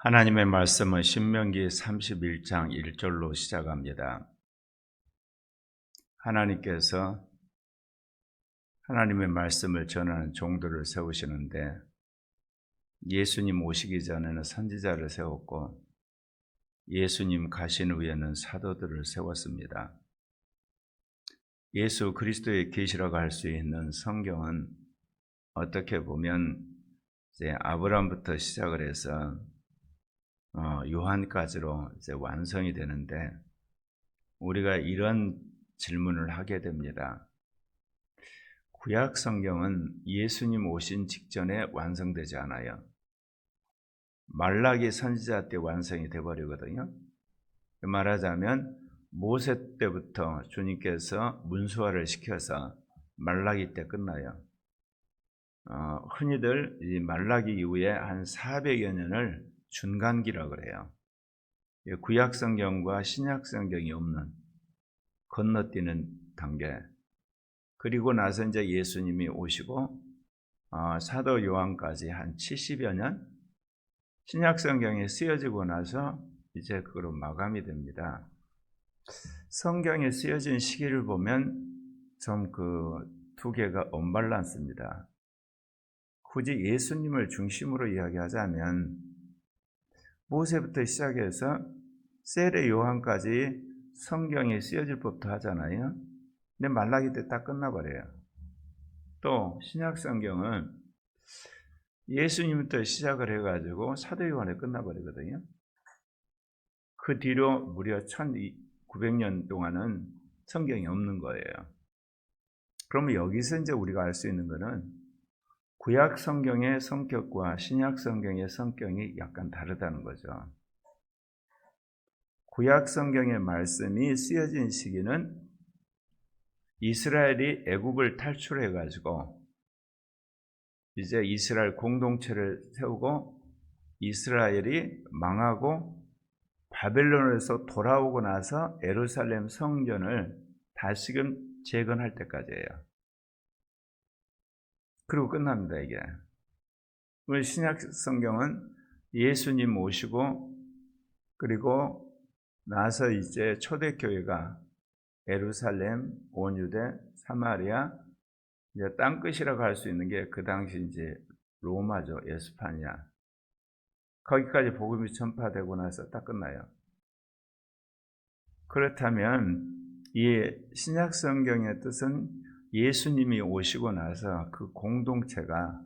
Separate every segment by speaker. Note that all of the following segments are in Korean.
Speaker 1: 하나님의 말씀은 신명기 31장 1절로 시작합니다. 하나님께서 하나님의 말씀을 전하는 종들을 세우시는데 예수님 오시기 전에는 선지자를 세웠고 예수님 가신 후에는 사도들을 세웠습니다. 예수 그리스도의 계시라고 할 수 있는 성경은 어떻게 보면 이제 아브라함부터 시작을 해서 요한까지로 이제 완성이 되는데 우리가 이런 질문을 하게 됩니다. 구약 성경은 예수님 오신 직전에 완성되지 않아요. 말라기 선지자 때 완성이 되어버리거든요. 말하자면 모세 때부터 주님께서 문수화를 시켜서 말라기 때 끝나요. 흔히들 이 말라기 이후에 한 400여 년을 중간기라고 그래요. 구약 성경과 신약 성경이 없는 건너뛰는 단계. 그리고 나서 이제 예수님이 오시고 사도 요한까지 한 70여 년 신약 성경이 쓰여지고 나서 이제 그걸로 마감이 됩니다. 성경에 쓰여진 시기를 보면 좀 그 두 개가 언밸런스입니다. 굳이 예수님을 중심으로 이야기하자면 모세부터 시작해서 세례 요한까지 성경에 쓰여질 법도 하잖아요. 근데 말라기 때 딱 끝나버려요. 또 신약 성경은 예수님부터 시작을 해가지고 사도 요한에 끝나버리거든요. 그 뒤로 무려 1900년 동안은 성경이 없는 거예요. 그러면 여기서 이제 우리가 알 수 있는 거는 구약 성경의 성격과 신약 성경의 성격이 약간 다르다는 거죠. 구약 성경의 말씀이 쓰여진 시기는 이스라엘이 애굽을 탈출해 가지고 이제 이스라엘 공동체를 세우고 이스라엘이 망하고 바벨론에서 돌아오고 나서 예루살렘 성전을 다시금 재건할 때까지예요. 그리고 끝납니다, 이게. 우리 신약 성경은 예수님 오시고 그리고 나서 이제 초대교회가 예루살렘, 온 유대, 사마리아, 이제 땅끝이라고 할 수 있는 게 그 당시 이제 로마죠, 에스파냐. 거기까지 복음이 전파되고 나서 딱 끝나요. 그렇다면 이 신약 성경의 뜻은 예수님이 오시고 나서 그 공동체가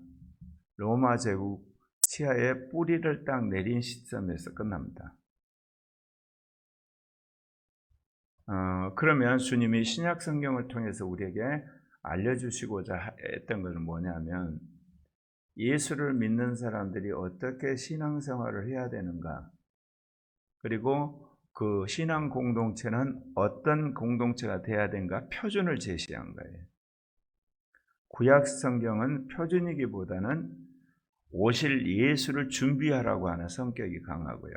Speaker 1: 로마 제국 치하에 뿌리를 딱 내린 시점에서 끝납니다. 그러면 주님이 신약 성경을 통해서 우리에게 알려주시고자 했던 것은 뭐냐면 예수를 믿는 사람들이 어떻게 신앙생활을 해야 되는가, 그리고 그 신앙 공동체는 어떤 공동체가 돼야 되는가 표준을 제시한 거예요. 구약 성경은 표준이기보다는 오실 예수를 준비하라고 하는 성격이 강하고요.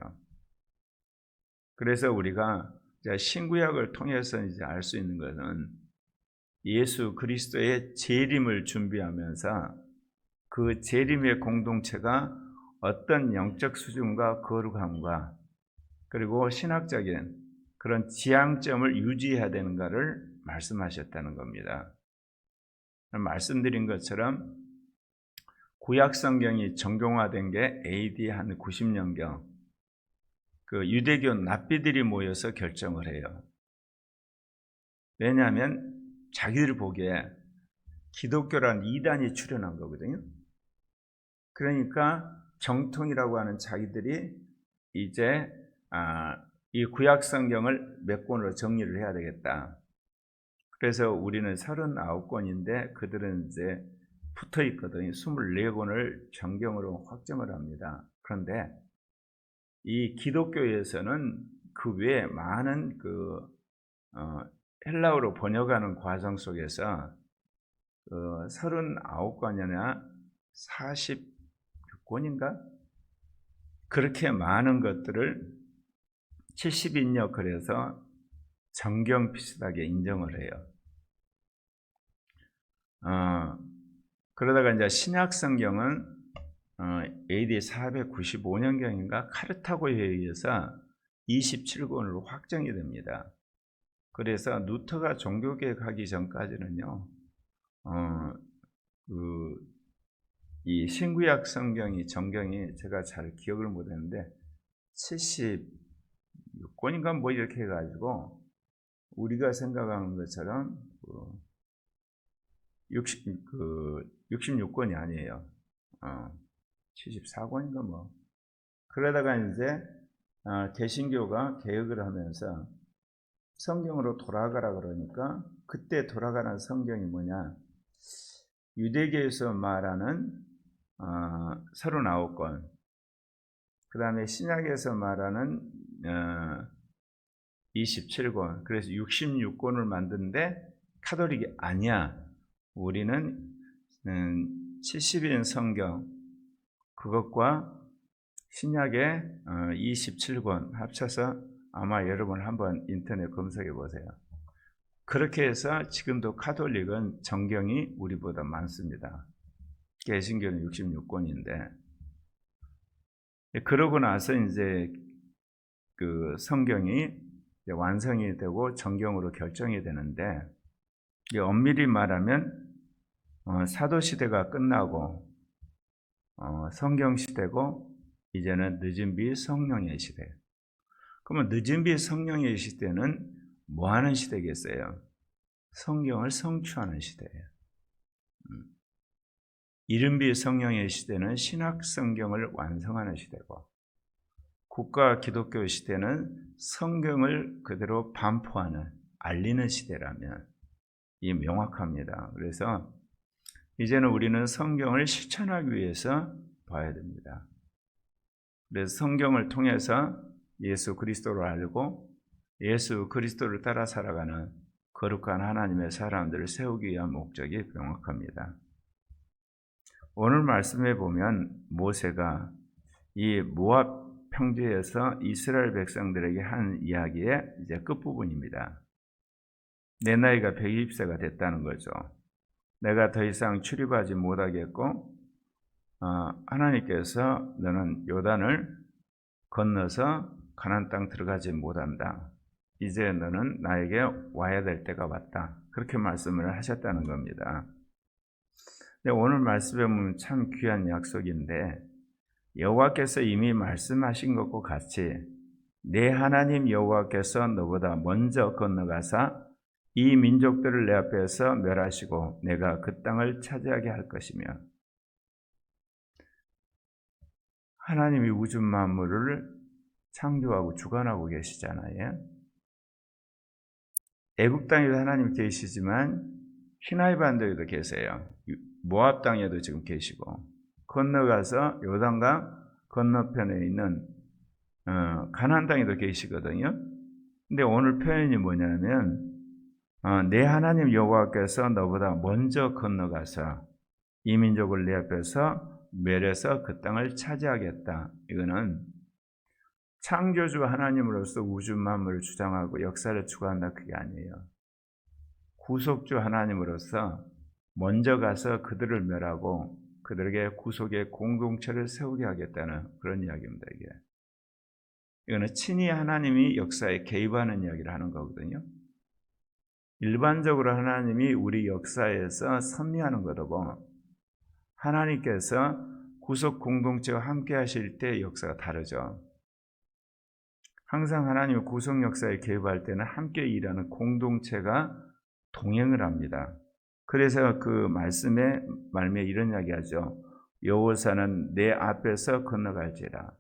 Speaker 1: 그래서 우리가 신구약을 통해서 이제 알 수 있는 것은 예수 그리스도의 재림을 준비하면서 그 재림의 공동체가 어떤 영적 수준과 거룩함과 그리고 신학적인 그런 지향점을 유지해야 되는가를 말씀하셨다는 겁니다. 말씀드린 것처럼 구약 성경이 정교화된 게 AD 한 90년경 그 유대교 납비들이 모여서 결정을 해요. 왜냐하면 자기들 보기에 기독교란 이단이 출현한 거거든요. 그러니까 정통이라고 하는 자기들이 이제 이 구약 성경을 몇 권으로 정리를 해야 되겠다. 그래서 우리는 39권인데 그들은 이제 붙어 있거든요. 24권을 정경으로 확정을 합니다. 그런데 이 기독교에서는 그 외에 많은 헬라어로 번역하는 과정 속에서 39권이나 46권인가? 그렇게 많은 것들을 70인역 그래서 정경 비슷하게 인정을 해요. 그러다가 이제 신약 성경은 AD 495년경인가 카르타고에 의해서 27권으로 확정이 됩니다. 그래서 루터가 종교개혁하기 전까지는요, 이 신구약 정경이 제가 잘 기억을 못했는데 76권인가 뭐 이렇게 해가지고 우리가 생각하는 것처럼 66권이 아니에요. 74권인가 뭐. 그러다가 이제 개신교가 개혁을 하면서 성경으로 돌아가라 그러니까 그때 돌아가는 성경이 뭐냐? 유대교에서 말하는 39권, 그 다음에 신약에서 말하는 27권, 그래서 66권을 만드는데 카톨릭이 아니야. 우리는 70인 성경, 그것과 신약의 27권 합쳐서 아마 여러분 한번 인터넷 검색해 보세요. 그렇게 해서 지금도 카톨릭은 정경이 우리보다 많습니다. 개신교는 66권인데, 그러고 나서 이제 그 성경이 이제 완성이 되고 정경으로 결정이 되는데, 엄밀히 말하면 사도 시대가 끝나고 성경 시대고 이제는 늦은 비 성령의 시대. 그러면 늦은 비 성령의 시대는 뭐 하는 시대겠어요? 성경을 성취하는 시대예요. 이른 비 성령의 시대는 신약 성경을 완성하는 시대고, 국가 기독교 시대는 성경을 그대로 반포하는, 알리는 시대라면 이 명확합니다. 그래서 이제는 우리는 성경을 실천하기 위해서 봐야 됩니다. 그래서 성경을 통해서 예수 그리스도를 알고 예수 그리스도를 따라 살아가는 거룩한 하나님의 사람들을 세우기 위한 목적이 명확합니다. 오늘 말씀에 보면 모세가 이 모압 평지에서 이스라엘 백성들에게 한 이야기의 이제 끝부분입니다. 내 나이가 120세가 됐다는 거죠. 내가 더 이상 출입하지 못하겠고 하나님께서 너는 요단을 건너서 가나안 땅 들어가지 못한다. 이제 너는 나에게 와야 될 때가 왔다. 그렇게 말씀을 하셨다는 겁니다. 오늘 말씀에 보면 참 귀한 약속인데, 여호와께서 이미 말씀하신 것과 같이 내 하나님 여호와께서 너보다 먼저 건너가사 이 민족들을 내 앞에서 멸하시고 내가 그 땅을 차지하게 할 것이며, 하나님이 우주 만물을 창조하고 주관하고 계시잖아요. 애굽 땅에도 하나님 계시지만 시나이 반도에도 계세요. 모압 땅에도 지금 계시고, 건너가서 요단강 건너편에 있는 가나안 땅에도 계시거든요. 근데 오늘 표현이 뭐냐면 내 하나님 여호와께서 너보다 먼저 건너가서 이 민족을 내 앞에서 멸해서 그 땅을 차지하겠다. 이거는 창조주 하나님으로서 우주 만물을 주장하고 역사를 주관한다, 그게 아니에요. 구속주 하나님으로서 먼저 가서 그들을 멸하고 그들에게 구속의 공동체를 세우게 하겠다는 그런 이야기입니다. 이거는 친히 하나님이 역사에 개입하는 이야기를 하는 거거든요. 일반적으로 하나님이 우리 역사에서 섭리하는 거고, 하나님께서 구속 공동체와 함께 하실 때 역사가 다르죠. 항상 하나님이 구속 역사에 개입할 때는 함께 일하는 공동체가 동행을 합니다. 그래서 그 말씀에 이런 이야기하죠. 여호사는 내 앞에서 건너갈지라.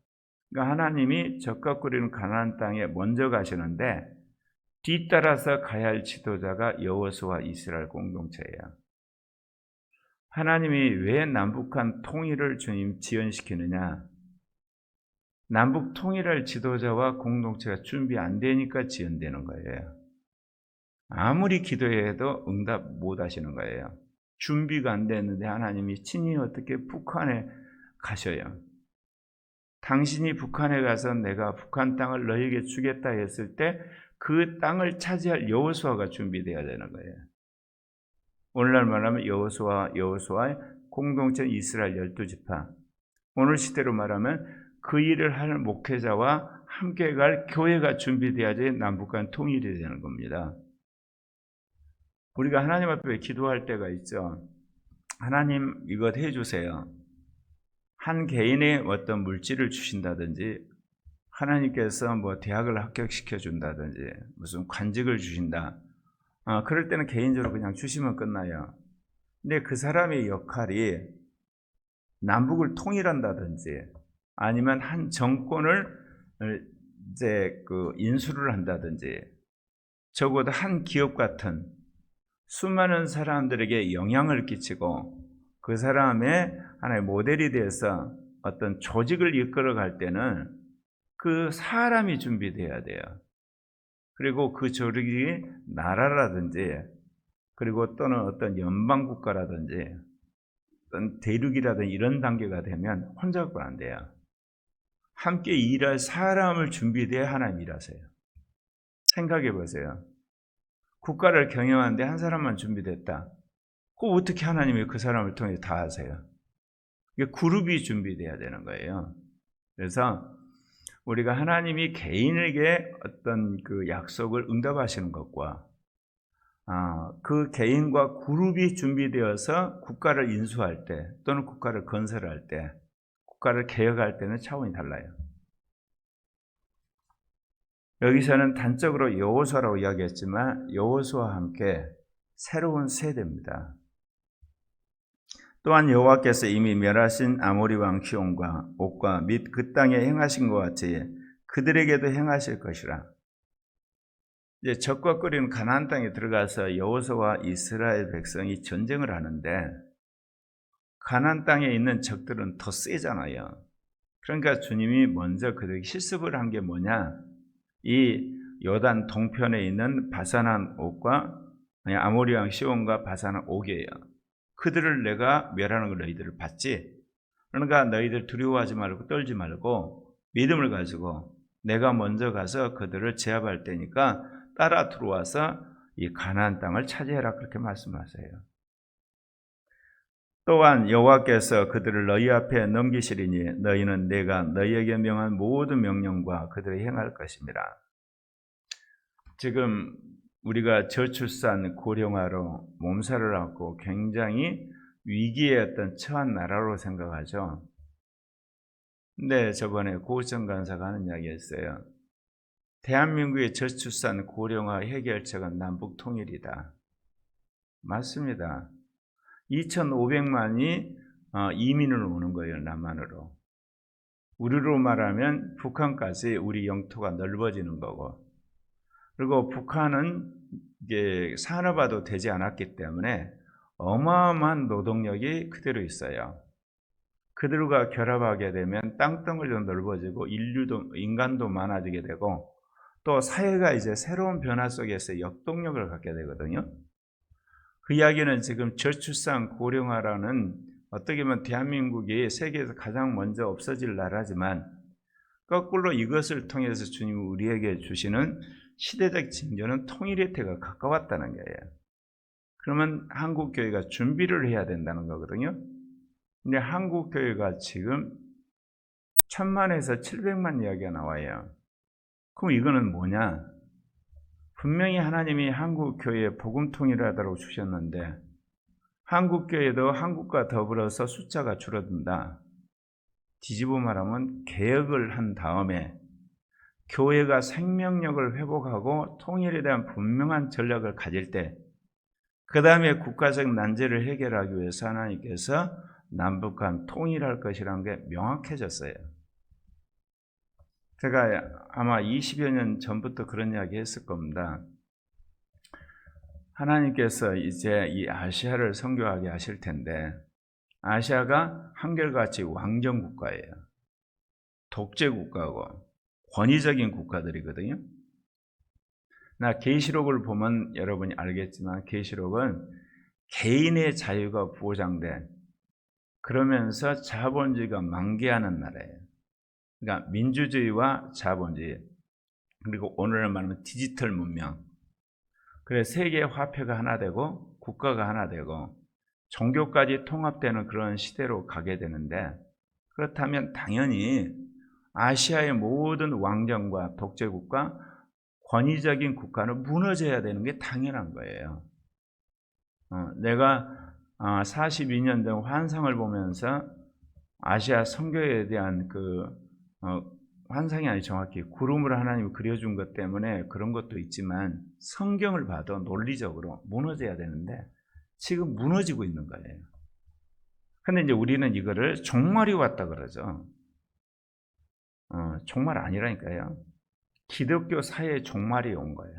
Speaker 1: 그러니까 하나님이 적각거리는 가나안 땅에 먼저 가시는데 뒤따라서 가야 할 지도자가 여호수아 이스라엘 공동체예요. 하나님이 왜 남북한 통일을 주님 지연시키느냐? 남북 통일할 지도자와 공동체가 준비 안 되니까 지연되는 거예요. 아무리 기도해도 응답 못 하시는 거예요. 준비가 안 됐는데 하나님이 친히 어떻게 북한에 가셔요? 당신이 북한에 가서 내가 북한 땅을 너에게 주겠다 했을 때 그 땅을 차지할 여호수아가 준비되어야 되는 거예요. 오늘날 말하면 여호수아의 공동체 이스라엘 12지파, 오늘 시대로 말하면 그 일을 할 목회자와 함께 갈 교회가 준비돼야지 남북 간 통일이 되는 겁니다. 우리가 하나님 앞에 기도할 때가 있죠. 하나님 이것 해주세요. 한 개인의 어떤 물질을 주신다든지, 하나님께서 뭐 대학을 합격시켜 준다든지, 무슨 관직을 주신다. 그럴 때는 개인적으로 그냥 주시면 끝나요. 근데 그 사람의 역할이 남북을 통일한다든지, 아니면 한 정권을 이제 인수를 한다든지, 적어도 한 기업 같은 수많은 사람들에게 영향을 끼치고 그 사람의 하나의 모델이 돼서 어떤 조직을 이끌어갈 때는 그 사람이 준비돼야 돼요. 그리고 그 조직이 나라라든지, 그리고 또는 어떤 연방국가라든지 어떤 대륙이라든지 이런 단계가 되면 혼자 갖고는 안 돼요. 함께 일할 사람을 준비돼야 하나님 일하세요. 생각해 보세요. 국가를 경영하는데 한 사람만 준비됐다. 그럼 어떻게 하나님이 그 사람을 통해 다 하세요? 이게 그룹이 준비돼야 되는 거예요. 그래서 우리가 하나님이 개인에게 어떤 그 약속을 응답하시는 것과 그 개인과 그룹이 준비되어서 국가를 인수할 때 또는 국가를 건설할 때, 국가를 개혁할 때는 차원이 달라요. 여기서는 단적으로 여호수아라고 이야기했지만 여호수아와 함께 새로운 세대입니다. 또한 여호와께서 이미 멸하신 아모리 왕 시온과 옥과 및 그 땅에 행하신 것 같이 그들에게도 행하실 것이라. 이제 적과 끓이는 가나안 땅에 들어가서 여호수아와 이스라엘 백성이 전쟁을 하는데 가나안 땅에 있는 적들은 더 세잖아요. 그러니까 주님이 먼저 그들에게 실습을 한 게 뭐냐? 이 요단 동편에 있는 바산한 옥과 아모리 왕 시온과 바산한 옥이에요. 그들을 내가 멸하는 걸 너희들을 봤지? 그러니까 너희들 두려워하지 말고 떨지 말고 믿음을 가지고 내가 먼저 가서 그들을 제압할 테니까 따라 들어와서 이 가나안 땅을 차지해라, 그렇게 말씀하세요. 또한 여호와께서 그들을 너희 앞에 넘기시리니 너희는 내가 너희에게 명한 모든 명령과 그들을 행할 것입니다. 지금 우리가 저출산 고령화로 몸살을 앓고 굉장히 위기에 어떤 처한 나라로 생각하죠. 근데 저번에 고우정 간사가 하는 이야기였어요. 대한민국의 저출산 고령화 해결책은 남북 통일이다. 맞습니다. 2,500만이 이민을 오는 거예요, 남한으로. 우리로 말하면 북한까지 우리 영토가 넓어지는 거고, 그리고 북한은 이게 산업화도 되지 않았기 때문에 어마어마한 노동력이 그대로 있어요. 그들과 결합하게 되면 땅덩어리도 넓어지고 인간도 많아지게 되고, 또 사회가 이제 새로운 변화 속에서 역동력을 갖게 되거든요. 그 이야기는 지금 저출산 고령화라는, 어떻게 보면 대한민국이 세계에서 가장 먼저 없어질 나라지만 거꾸로 이것을 통해서 주님이 우리에게 주시는 시대적 징조는 통일의 때가 가까웠다는 거예요. 그러면 한국교회가 준비를 해야 된다는 거거든요. 근데 한국교회가 지금 1,000만에서 700만 이야기가 나와요. 그럼 이거는 뭐냐? 분명히 하나님이 한국교회에 복음 통일하도록 주셨는데 한국교회도 한국과 더불어서 숫자가 줄어든다. 뒤집어 말하면 개혁을 한 다음에 교회가 생명력을 회복하고 통일에 대한 분명한 전략을 가질 때, 그 다음에 국가적 난제를 해결하기 위해서 하나님께서 남북 간 통일할 것이라는 게 명확해졌어요. 제가 아마 20여 년 전부터 그런 이야기 했을 겁니다. 하나님께서 이제 이 아시아를 선교하게 하실 텐데, 아시아가 한결같이 왕정 국가예요. 독재 국가고 권위적인 국가들이거든요. 나 계시록을 보면 여러분이 알겠지만 계시록은 개인의 자유가 보장된, 그러면서 자본주의가 만개하는 나라예요. 그러니까 민주주의와 자본주의, 그리고 오늘날 말하면 디지털 문명, 그래서 세계 화폐가 하나 되고 국가가 하나 되고 종교까지 통합되는 그런 시대로 가게 되는데, 그렇다면 당연히 아시아의 모든 왕정과 독재국가, 권위적인 국가는 무너져야 되는 게 당연한 거예요. 내가 42년 된 환상을 보면서 아시아 선교에 대한 환상이 아니 정확히 구름을 하나님이 그려준 것 때문에 그런 것도 있지만 성경을 봐도 논리적으로 무너져야 되는데 지금 무너지고 있는 거예요. 근데 이제 우리는 이거를 종말이 왔다 그러죠. 종말 아니라니까요. 기독교 사회의 종말이 온 거예요.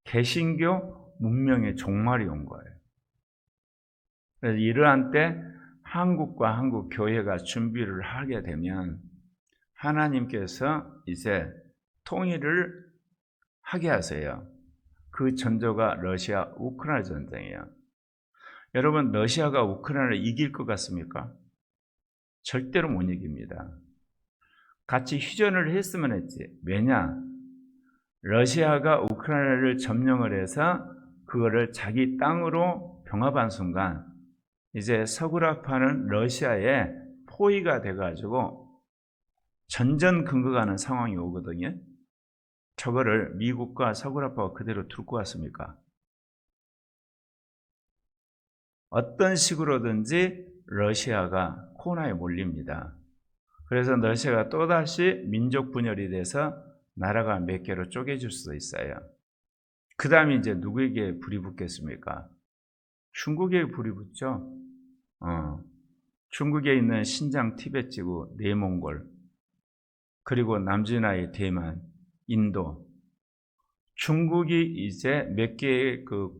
Speaker 1: 개신교 문명의 종말이 온 거예요. 그래서 이러한 때 한국과 한국 교회가 준비를 하게 되면 하나님께서 이제 통일을 하게 하세요. 그 전조가 러시아 우크라이나 전쟁이에요. 여러분, 러시아가 우크라이나를 이길 것 같습니까? 절대로 못 이깁니다. 같이 휴전을 했으면 했지. 왜냐? 러시아가 우크라이나를 점령을 해서 그거를 자기 땅으로 병합한 순간 이제 서구라파는 러시아의 포위가 돼가지고 전전 근거가는 상황이 오거든요. 저거를 미국과 서구라파가 그대로 둘 것 같습니까? 어떤 식으로든지 러시아가 코너에 몰립니다. 그래서 러시아가 또다시 민족 분열이 돼서 나라가 몇 개로 쪼개질 수도 있어요. 그 다음에 이제 누구에게 불이 붙겠습니까? 중국에 불이 붙죠. 중국에 있는 신장 티베트 지구, 내몽골, 그리고 남진아의 대만, 인도. 중국이 이제 몇 개의 그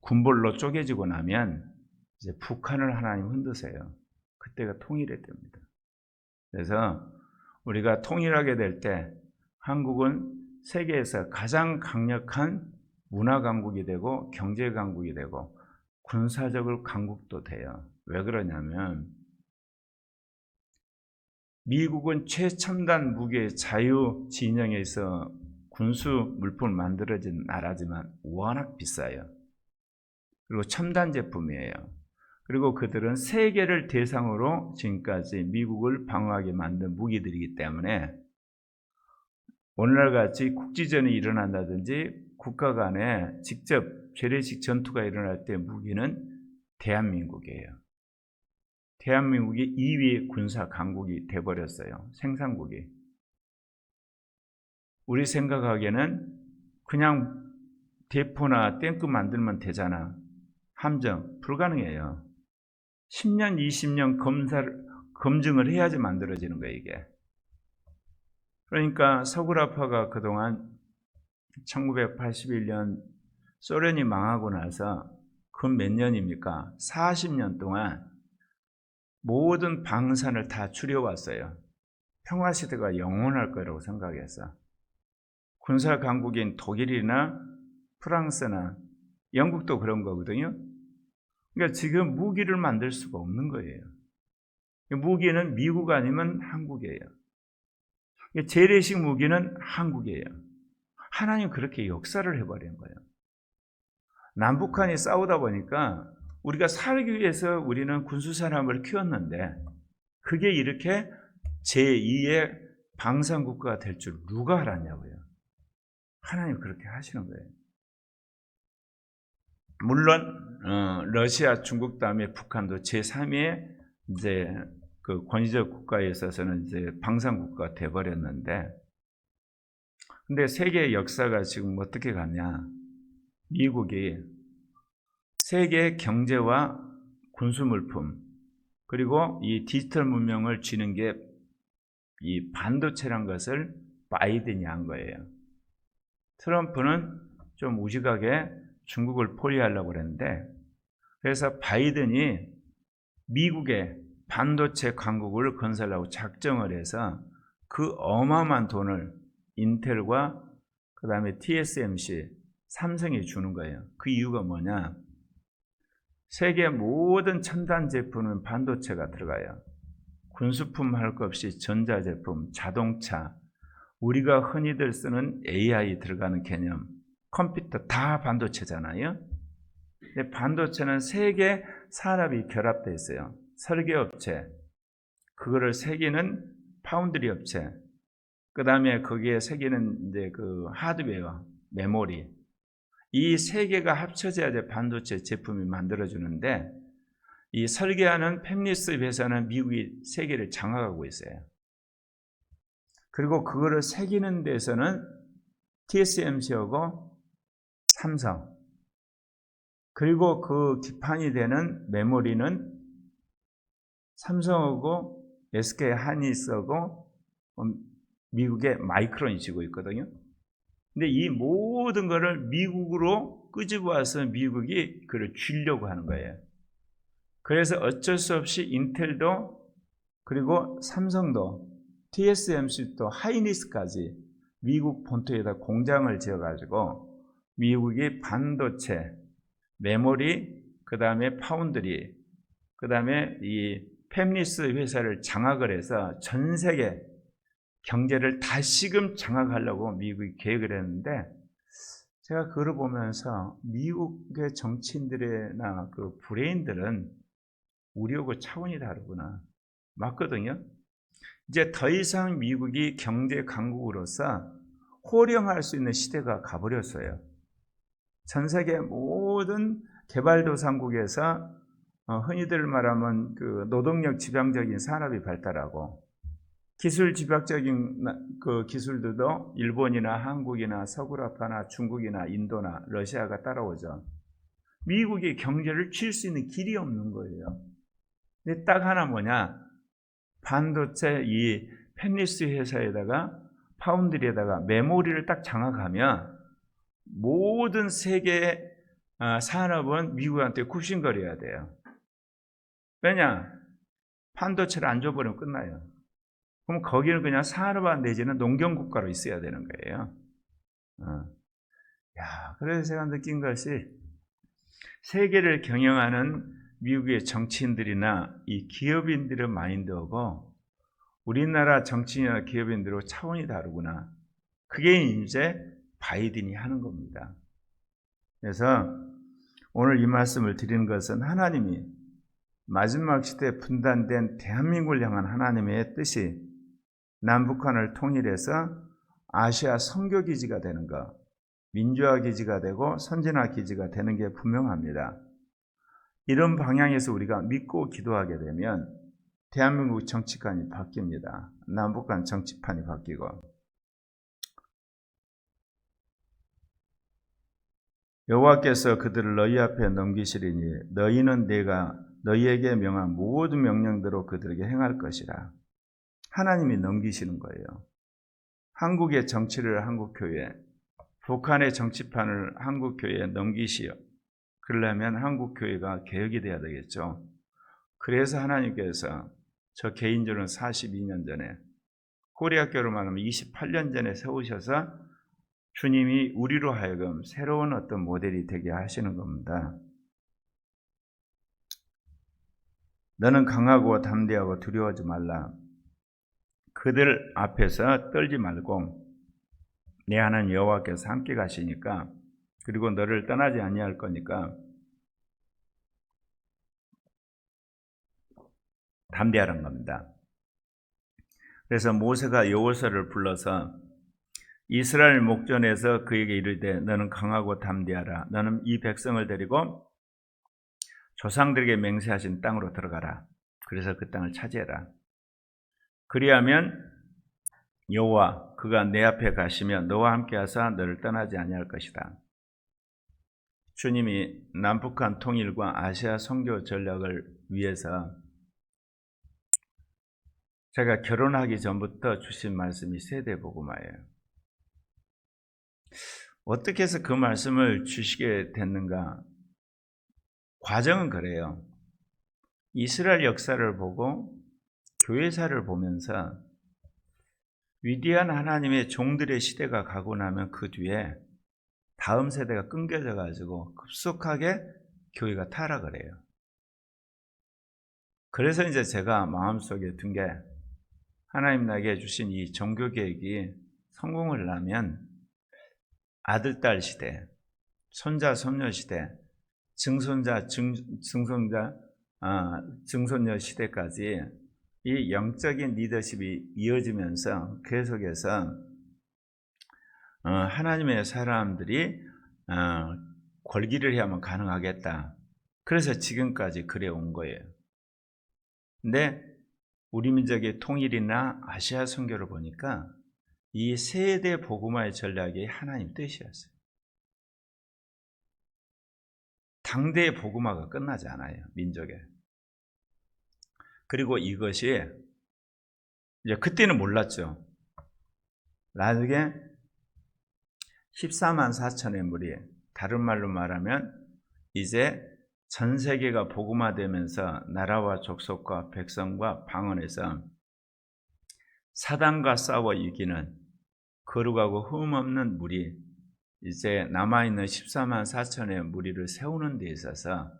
Speaker 1: 군벌로 쪼개지고 나면 이제 북한을 하나님 흔드세요. 그때가 통일이 됩니다. 그래서 우리가 통일하게 될 때 한국은 세계에서 가장 강력한 문화 강국이 되고 경제 강국이 되고 군사적으로 강국도 돼요. 왜 그러냐면 미국은 최첨단 무기의 자유 진영에서 군수 물품을 만들어진 나라지만 워낙 비싸요. 그리고 첨단 제품이에요. 그리고 그들은 세계를 대상으로 지금까지 미국을 방어하게 만든 무기들이기 때문에 오늘날 같이 국지전이 일어난다든지 국가 간에 직접 재래식 전투가 일어날 때 무기는 대한민국이에요. 대한민국이 2위 군사 강국이 돼버렸어요. 생산국이. 우리 생각하기에는 그냥 대포나 탱크 만들면 되잖아. 함정 불가능해요. 10년, 20년 검증을 해야지 만들어지는 거예요, 이게. 그러니까 서구라파가 그동안 1981년 소련이 망하고 나서 그 몇 년입니까? 40년 동안 모든 방산을 다 줄여왔어요. 평화시대가 영원할 거라고 생각해서. 군사 강국인 독일이나 프랑스나 영국도 그런 거거든요. 그러니까 지금 무기를 만들 수가 없는 거예요. 무기는 미국 아니면 한국이에요. 재래식 무기는 한국이에요. 하나님 그렇게 역사를 해버린 거예요. 남북한이 싸우다 보니까 우리가 살기 위해서 우리는 군수사람을 키웠는데 그게 이렇게 제2의 방산국가가 될 줄 누가 알았냐고요. 하나님 그렇게 하시는 거예요. 물론 러시아, 중국 다음에 북한도 제3의 이제 그 권위적 국가에 있어서는 이제 방산국가가 돼버렸는데, 근데 세계 역사가 지금 어떻게 가냐? 미국이 세계 경제와 군수물품 그리고 이 디지털 문명을 쥐는 게 이 반도체란 것을 바이든이 한 거예요. 트럼프는 좀 우직하게 중국을 포위하려고 그랬는데, 그래서 바이든이 미국의 반도체 강국을 건설하고 작정을 해서 그 어마어마한 돈을 인텔과 그 다음에 TSMC, 삼성이 주는 거예요. 그 이유가 뭐냐? 세계 모든 첨단 제품은 반도체가 들어가요. 군수품 할 것 없이 전자제품, 자동차, 우리가 흔히들 쓰는 AI 들어가는 개념, 컴퓨터 다 반도체잖아요. 근데 반도체는 세계 산업이 결합되어 있어요. 설계업체, 그거를 새기는 파운드리 업체, 그 다음에 거기에 새기는 이제 그 하드웨어, 메모리, 이 세 개가 합쳐져야 이제 반도체 제품이 만들어주는데, 이 설계하는 팹리스 회사는 미국이 세계를 장악하고 있어요. 그리고 그거를 새기는 데서는 TSMC하고 삼성, 그리고 그 기판이 되는 메모리는 삼성하고 SK 하이닉스하고 미국의 마이크론이 지고 있거든요. 근데 이 모든 거를 미국으로 끄집어 와서 미국이 그걸 쥐려고 하는 거예요. 그래서 어쩔 수 없이 인텔도, 그리고 삼성도, TSMC도, 하이닉스까지 미국 본토에다 공장을 지어가지고 미국이 반도체, 메모리, 그 다음에 파운드리, 그 다음에 이 팹리스 회사를 장악을 해서 전 세계 경제를 다시금 장악하려고 미국이 계획을 했는데, 제가 그걸 보면서 미국의 정치인들이나 그 브레인들은 우리하고 차원이 다르구나 맞거든요. 이제 더 이상 미국이 경제 강국으로서 호령할 수 있는 시대가 가버렸어요. 전 세계 모든 개발도상국에서 흔히들 말하면 그 노동력 지향적인 산업이 발달하고, 기술 집약적인 그 기술들도 일본이나 한국이나 서구라파나 중국이나 인도나 러시아가 따라오죠. 미국이 경제를 칠 수 있는 길이 없는 거예요. 근데 딱 하나 뭐냐, 반도체 이 팹리스 회사에다가 파운드리에다가 메모리를 딱 장악하면 모든 세계 산업은 미국한테 굽신거려야 돼요. 왜냐? 반도체를 안 줘버리면 끝나요. 그럼 거기는 그냥 산업화 내지는 농경국가로 있어야 되는 거예요. 그래서 제가 느낀 것이, 세계를 경영하는 미국의 정치인들이나 이 기업인들의 마인드하고 우리나라 정치인이나 기업인들하고 차원이 다르구나. 그게 이제 바이든이 하는 겁니다. 그래서 오늘 이 말씀을 드리는 것은, 하나님이 마지막 시대에 분단된 대한민국을 향한 하나님의 뜻이 남북한을 통일해서 아시아 선교기지가 되는 것, 민주화 기지가 되고 선진화 기지가 되는 게 분명합니다. 이런 방향에서 우리가 믿고 기도하게 되면 대한민국 정치관이 바뀝니다. 남북한 정치판이 바뀌고, 여호와께서 그들을 너희 앞에 넘기시리니 너희는 내가 너희에게 명한 모든 명령대로 그들에게 행할 것이라. 하나님이 넘기시는 거예요. 한국의 정치를 한국교회, 북한의 정치판을 한국교회에 넘기시오. 그러려면 한국교회가 개혁이 돼야 되겠죠. 그래서 하나님께서 저 개인적으로는 42년 전에, 코리아교로 말하면 28년 전에 세우셔서 주님이 우리로 하여금 새로운 어떤 모델이 되게 하시는 겁니다. 너는 강하고 담대하고 두려워하지 말라. 그들 앞에서 떨지 말고 내 하나님 여호와께서 함께 가시니까, 그리고 너를 떠나지 아니할 거니까 담대하라는 겁니다. 그래서 모세가 여호수아를 불러서 이스라엘 목전에서 그에게 이르되 너는 강하고 담대하라. 너는 이 백성을 데리고 조상들에게 맹세하신 땅으로 들어가라. 그래서 그 땅을 차지해라. 그리하면 여호와 그가 내 앞에 가시며 너와 함께 하사 너를 떠나지 아니할 것이다. 주님이 남북한 통일과 아시아 선교 전략을 위해서 제가 결혼하기 전부터 주신 말씀이 세대복음화예요. 어떻게 해서 그 말씀을 주시게 됐는가? 과정은 그래요. 이스라엘 역사를 보고 교회사를 보면서 위대한 하나님의 종들의 시대가 가고 나면 그 뒤에 다음 세대가 끊겨져 가지고 급속하게 교회가 타락을 해요. 그래서 이제 제가 마음속에 둔 게, 하나님 나에게 주신 이 종교 계획이 성공을 하면 아들, 딸 시대, 손자, 손녀 시대, 증손자, 증손녀 시대까지 이 영적인 리더십이 이어지면서 계속해서 하나님의 사람들이 권리를 해야만 가능하겠다. 그래서 지금까지 그래 온 거예요. 근데 우리 민족의 통일이나 아시아 선교를 보니까 이 세대 복음화의 전략이 하나님 뜻이었어요. 당대의 복음화가 끝나지 않아요, 민족에. 그리고 이것이 이제 그때는 몰랐죠. 나중에 14만 4천의 무리, 다른 말로 말하면 이제 전 세계가 복음화되면서 나라와 족속과 백성과 방언에서 사단과 싸워 이기는 거룩하고 흠없는 무리, 이제 남아있는 14만 4천의 무리를 세우는 데 있어서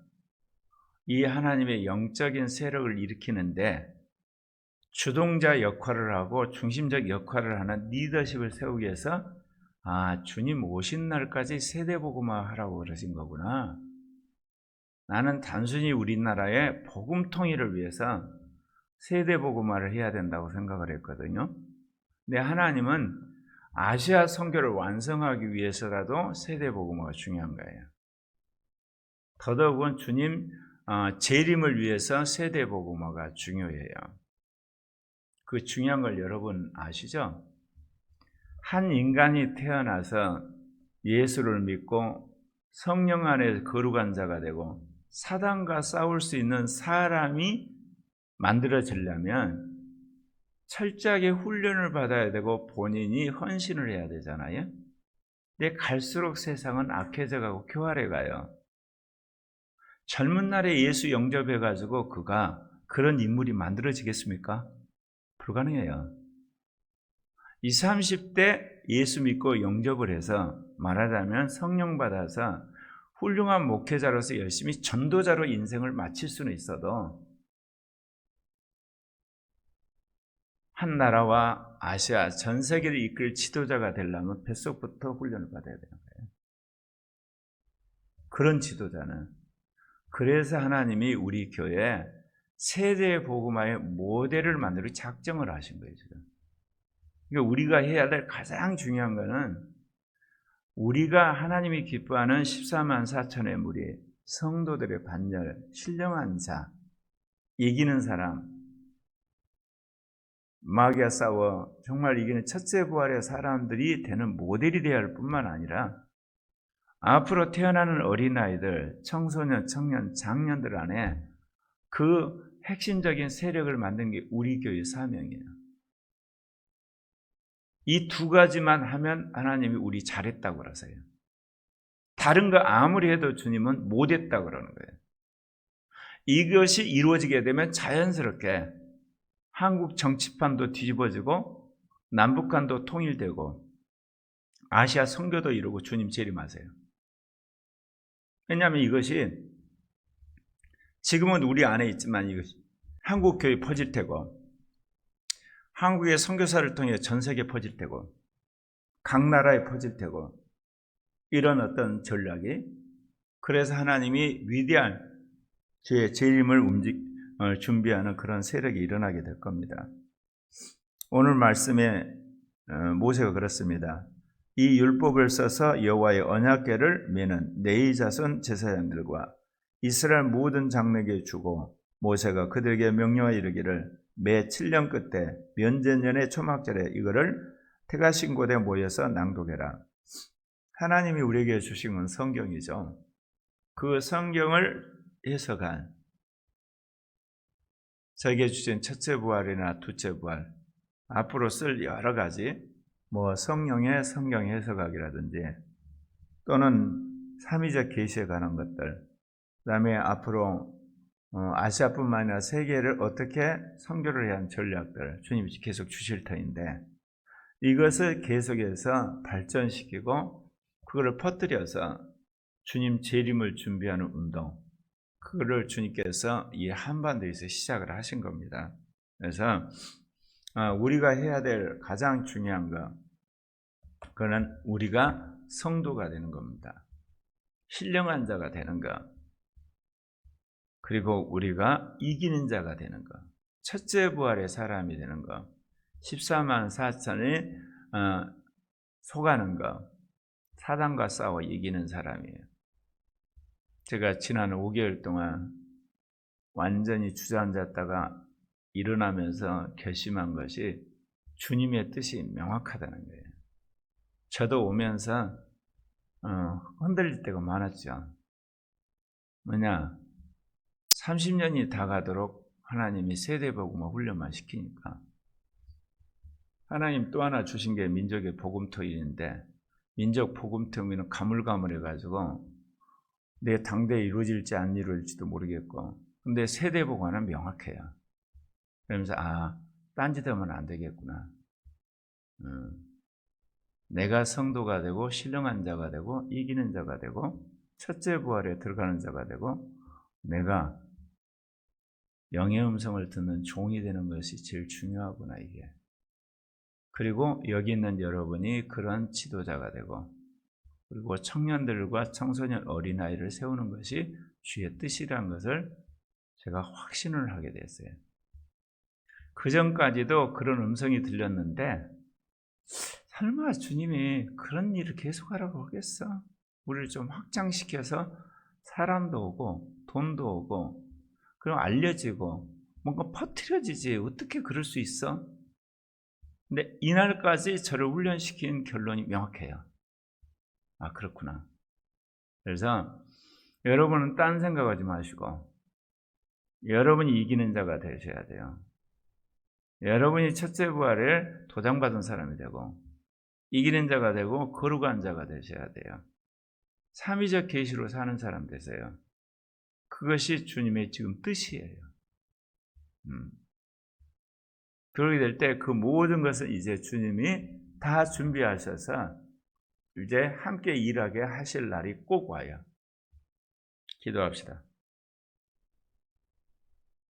Speaker 1: 이 하나님의 영적인 세력을 일으키는데 주동자 역할을 하고 중심적 역할을 하는 리더십을 세우기 위해서 주님 오신 날까지 세대복음화 하라고 그러신 거구나. 나는 단순히 우리나라의 복음 통일을 위해서 세대복음화를 해야 된다고 생각을 했거든요. 근데 하나님은 아시아 선교를 완성하기 위해서라도 세대복음화가 중요한 거예요. 더더욱은 주님 재림을 위해서 세대복음화가 중요해요. 그 중요한 걸 여러분 아시죠? 한 인간이 태어나서 예수를 믿고 성령 안에 거룩한 자가 되고 사단과 싸울 수 있는 사람이 만들어지려면 철저하게 훈련을 받아야 되고 본인이 헌신을 해야 되잖아요. 근데 갈수록 세상은 악해져가고 교활해가요. 젊은 날에 예수 영접해가지고 그가 그런 인물이 만들어지겠습니까? 불가능해요. 20, 30대 예수 믿고 영접을 해서 말하자면 성령 받아서 훌륭한 목회자로서 열심히 전도자로 인생을 마칠 수는 있어도 한 나라와 아시아 전 세계를 이끌 지도자가 되려면 뱃속부터 훈련을 받아야 되는 거예요. 그런 지도자는. 그래서 하나님이 우리 교회에 세대 복음화의 모델을 만들어 작정을 하신 거예요, 지금. 그러니까 우리가 해야 될 가장 중요한 거는 우리가 하나님이 기뻐하는 14만 4천의 무리, 성도들의 반열, 신령한 자, 이기는 사람, 마귀와 싸워 정말 이기는 첫째 부활의 사람들이 되는 모델이 되어야 할 뿐만 아니라 앞으로 태어나는 어린아이들, 청소년, 청년, 장년들 안에 그 핵심적인 세력을 만든 게 우리 교회의 사명이에요. 이 두 가지만 하면 하나님이 우리 잘했다고 그러세요. 다른 거 아무리 해도 주님은 못했다고 그러는 거예요. 이것이 이루어지게 되면 자연스럽게 한국 정치판도 뒤집어지고 남북한도 통일되고 아시아 선교도 이루고 주님 재림하세요. 왜냐하면 이것이 지금은 우리 안에 있지만 이것이 한국 교회 퍼질 테고 한국의 선교사를 통해 전 세계에 퍼질 테고 각 나라에 퍼질 테고 이런 어떤 전략이 그래서 하나님이 위대한 주의 재림을 준비하는 그런 세력이 일어나게 될 겁니다. 오늘 말씀에 모세가 그렇습니다. 이 율법을 써서 여호와의 언약궤를 매는 레위 자손 제사장들과 이스라엘 모든 장로에게 주고 모세가 그들에게 명령하여 이르기를 매 7년 끝에 면제년의 초막절에 이거를 태가신 곳에 모여서 낭독해라. 하나님이 우리에게 주신 건 성경이죠. 그 성경을 해석한 저에게 주신 첫째 부활이나 둘째 부활, 앞으로 쓸 여러 가지 성령의 성경 해석학이라든지 또는 삼위적 계시에 관한 것들, 그다음에 앞으로 아시아뿐만 아니라 세계를 어떻게 선교를 해야 하는 전략들 주님이 계속 주실 터인데 이것을 계속해서 발전시키고 그거를 퍼뜨려서 주님 재림을 준비하는 운동, 그거를 주님께서 이 한반도에서 시작을 하신 겁니다. 그래서 우리가 해야 될 가장 중요한 거, 그거는 우리가 성도가 되는 겁니다. 신령한 자가 되는 것, 그리고 우리가 이기는 자가 되는 것. 첫째 부활의 사람이 되는 것, 14만 4천이 속아는 것, 사단과 싸워 이기는 사람이에요. 제가 지난 5개월 동안 완전히 주저앉았다가 일어나면서 결심한 것이 주님의 뜻이 명확하다는 거예요. 저도 오면서 흔들릴 때가 많았죠. 뭐냐, 30년이 다 가도록 하나님이 세대복음화 훈련만 시키니까. 하나님 또 하나 주신 게 민족의 복음토일인데, 민족 복음토일은 가물가물해가지고 내 당대에 이루어질지 안 이루어질지도 모르겠고, 근데 세대복음화는 명확해요. 그러면서 딴짓 하면 안 되겠구나. 내가 성도가 되고 신령한 자가 되고 이기는 자가 되고 첫째 부활에 들어가는 자가 되고 내가 영의 음성을 듣는 종이 되는 것이 제일 중요하구나, 이게. 그리고 여기 있는 여러분이 그런 지도자가 되고, 그리고 청년들과 청소년 어린아이를 세우는 것이 주의 뜻이라는 것을 제가 확신을 하게 됐어요. 그 전까지도 그런 음성이 들렸는데, 설마 주님이 그런 일을 계속하라고 하겠어? 우리를 좀 확장시켜서 사람도 오고 돈도 오고 그럼 알려지고 뭔가 퍼뜨려지지, 어떻게 그럴 수 있어? 근데 이날까지 저를 훈련시킨 결론이 명확해요. 그렇구나. 그래서 여러분은 딴 생각하지 마시고 여러분이 이기는 자가 되셔야 돼요. 여러분이 첫째 부활을 도장받은 사람이 되고 이기는 자가 되고 거룩한 자가 되셔야 돼요. 삼위적 계시로 사는 사람 되세요. 그것이 주님의 지금 뜻이에요. 그러게 될 때 그 모든 것을 이제 주님이 다 준비하셔서 이제 함께 일하게 하실 날이 꼭 와요. 기도합시다.